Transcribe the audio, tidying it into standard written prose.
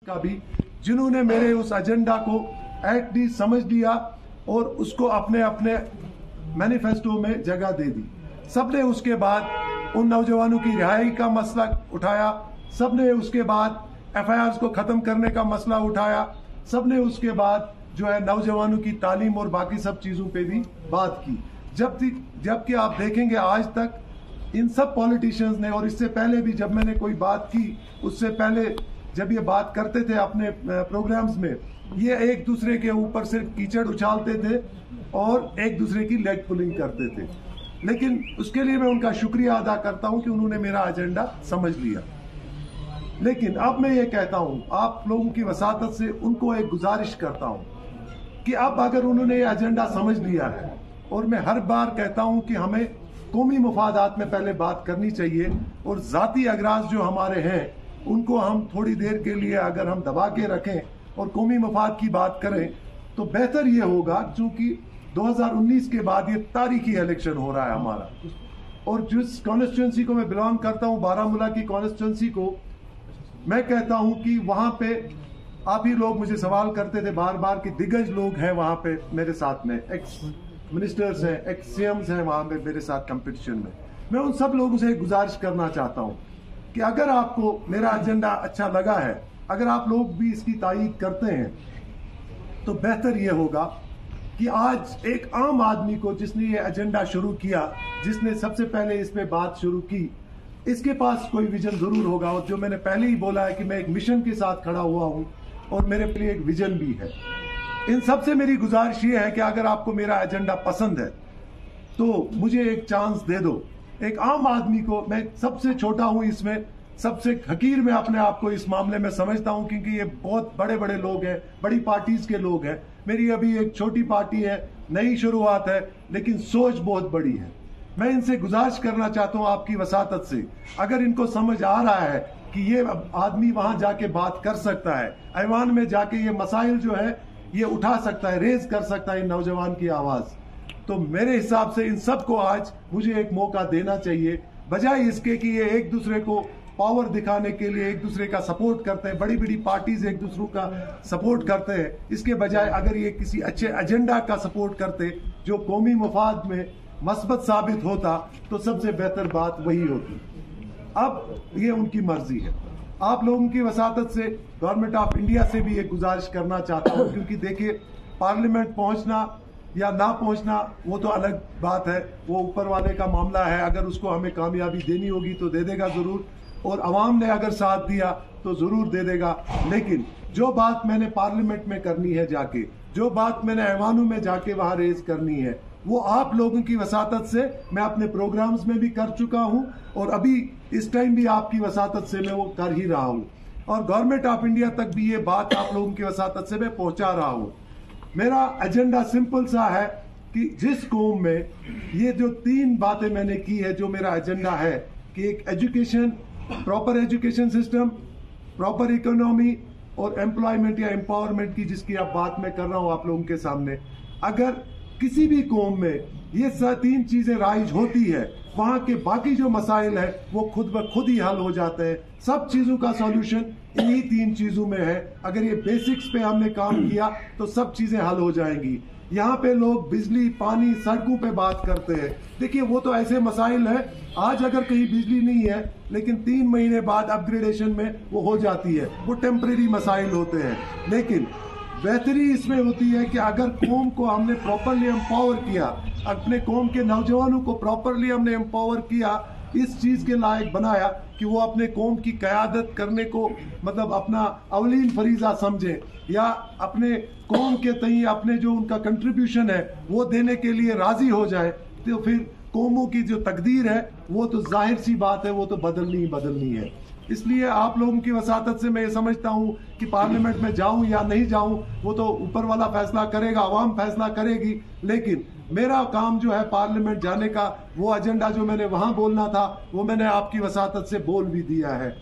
का भी, जिन्होंने मेरे उस एजेंडा को एटलीस्ट समझ लिया और उसको अपने अपने मैनिफेस्टो में जगह दे दी। सबने उसके बाद उन नौजवानों की रिहाई का मसला उठाया, सबने उसके बाद एफआईआर को खत्म करने का मसला उठाया, सबने उसके बाद जो है नौजवानों की तालीम और बाकी सब चीजों पे भी बात की। जबकि आप देखेंगे आज तक इन सब पॉलिटिशियंस ने, और इससे पहले भी जब मैंने कोई बात की, उससे पहले जब ये बात करते थे अपने प्रोग्राम्स में, ये एक दूसरे के ऊपर सिर्फ कीचड़ उछालते थे और एक दूसरे की लेग पुलिंग करते थे। लेकिन उसके लिए मैं उनका शुक्रिया अदा करता हूं कि उन्होंने मेरा एजेंडा समझ लिया। लेकिन अब मैं ये कहता हूं, आप लोगों की वसातत से उनको एक गुजारिश करता हूं कि अब अगर उन्होंने ये एजेंडा समझ लिया है, और मैं हर बार कहता हूं कि हमें कौमी मफादात में पहले बात करनी चाहिए, और जाती अगराज जो हमारे हैं उनको हम थोड़ी देर के लिए अगर हम दबा के रखें और कौमी मफाद की बात करें तो बेहतर ये होगा, क्योंकि 2019 के बाद ये तारीखी इलेक्शन हो रहा है हमारा। और जिस कॉन्स्टिट्यूंसी को मैं बिलोंग करता हूं, बारामूला की कॉन्स्टिट्यूंसी को, मैं कहता हूं कि वहां पे आप ही लोग मुझे सवाल करते थे बार बार कि दिग्गज लोग हैं वहां पे मेरे साथ में, एक्स मिनिस्टर्स हैं, एक्स सीएम्स हैं वहां पे मेरे साथ कंपटीशन में। मैं उन सब लोगों से गुजारिश करना चाहता हूं कि अगर आपको मेरा एजेंडा अच्छा लगा है, अगर आप लोग भी इसकी तायीद करते हैं, तो बेहतर ये होगा कि आज एक आम आदमी को, जिसने ये एजेंडा शुरू किया, जिसने सबसे पहले इस पे बात शुरू की, इसके पास कोई विजन जरूर होगा। और जो मैंने पहले ही बोला है कि मैं एक मिशन के साथ खड़ा हुआ हूं और मेरे लिए एक विजन भी है। इन सबसे मेरी गुजारिश ये है कि अगर आपको मेरा एजेंडा पसंद है तो मुझे एक चांस दे दो। एक आम आदमी को, मैं सबसे छोटा हूं इसमें, सबसे हकीर मैं अपने आप को इस मामले में समझता हूं, क्योंकि ये बहुत बड़े बड़े लोग हैं, बड़ी पार्टीज के लोग हैं। मेरी अभी एक छोटी पार्टी है, नई शुरुआत है, लेकिन सोच बहुत बड़ी है। मैं इनसे गुजारिश करना चाहता हूं आपकी वसातत से, अगर इनको समझ आ रहा है कि ये आदमी वहां जाके बात कर सकता है, ऐवान में जाके ये मसाइल जो है ये उठा सकता है, रेज कर सकता है इन नौजवान की आवाज, तो मेरे हिसाब से इन सबको आज मुझे एक मौका देना चाहिए, बजाय इसके कि ये एक दूसरे को पावर दिखाने के लिए एक दूसरे का सपोर्ट करते हैं, बड़ी बड़ी पार्टीज एक दूसरों का सपोर्ट करते हैं। इसके बजाय अगर ये किसी अच्छे एजेंडा का सपोर्ट करते जो कौमी मफाद में मस्बत साबित होता, तो सबसे बेहतर बात वही होती। अब ये उनकी मर्जी है। आप लोगों की वसातत से गवर्नमेंट ऑफ इंडिया से भी एक गुजारिश करना चाहता हूँ, क्योंकि देखिए पार्लियामेंट पहुंचना या ना पहुंचना वो तो अलग बात है, वो ऊपर वाले का मामला है। अगर उसको हमें कामयाबी देनी होगी तो दे देगा जरूर, और अवाम ने अगर साथ दिया तो जरूर दे देगा। लेकिन जो बात मैंने पार्लियामेंट में करनी है जाके, जो बात मैंने ऐवानों में जाके वहां रेज करनी है, वो आप लोगों की वसातत से मैं अपने प्रोग्राम्स में भी कर चुका हूं, और अभी इस टाइम भी आपकी वसातत से मैं वो कर ही रहा हूं, और गवर्नमेंट ऑफ इंडिया तक भी ये बात आप लोगों की वसातत से मैं पहुंचा रहा हूं। मेरा एजेंडा सिंपल सा है कि जिस कौम में ये जो 3 बातें मैंने की है, जो मेरा एजेंडा है कि एक education, proper education system, proper economy और एम्प्लॉयमेंट या एम्पावरमेंट की जिसकी आप बात मैं कर रहा हूं आप लोगों के सामने, अगर किसी भी कौम में ये 3 चीजें राइज होती है, वहां के बाकी जो मसाइल है वो खुद ब खुद ही हल हो जाते हैं। सब चीजों का सॉल्यूशन इन्हीं 3 चीजों में है। अगर ये बेसिक्स पे हमने काम किया तो सब चीजें हल हो जाएंगी। यहाँ पे लोग बिजली, पानी, सड़कों पे बात करते हैं। देखिए वो तो ऐसे मसाइल है, आज अगर कहीं बिजली नहीं है लेकिन 3 महीने बाद अपग्रेडेशन में वो हो जाती है, वो टेम्परेरी मसाइल होते हैं। लेकिन बेहतरी इसमें होती है कि अगर कौम को हमने प्रॉपरली एम्पावर किया, अपने कौम के नौजवानों को प्रॉपरली हमने एम्पावर किया, इस चीज के लायक बनाया कि वो अपने कौम की क़यादत करने को मतलब अपना अवलीन फरीजा समझे, या अपने कौम के तई अपने जो उनका कंट्रीब्यूशन है वो देने के लिए राजी हो जाए, तो फिर कौमों की जो तकदीर है वो तो जाहिर सी बात है, वो तो बदलनी ही बदलनी है। इसलिए आप लोगों की वसातत से मैं ये समझता हूं कि पार्लियामेंट में जाऊं या नहीं जाऊं वो तो ऊपर वाला फैसला करेगा, आवाम फैसला करेगी। लेकिन मेरा काम जो है पार्लियामेंट जाने का, वो एजेंडा जो मैंने वहां बोलना था वो मैंने आपकी वसातत से बोल भी दिया है।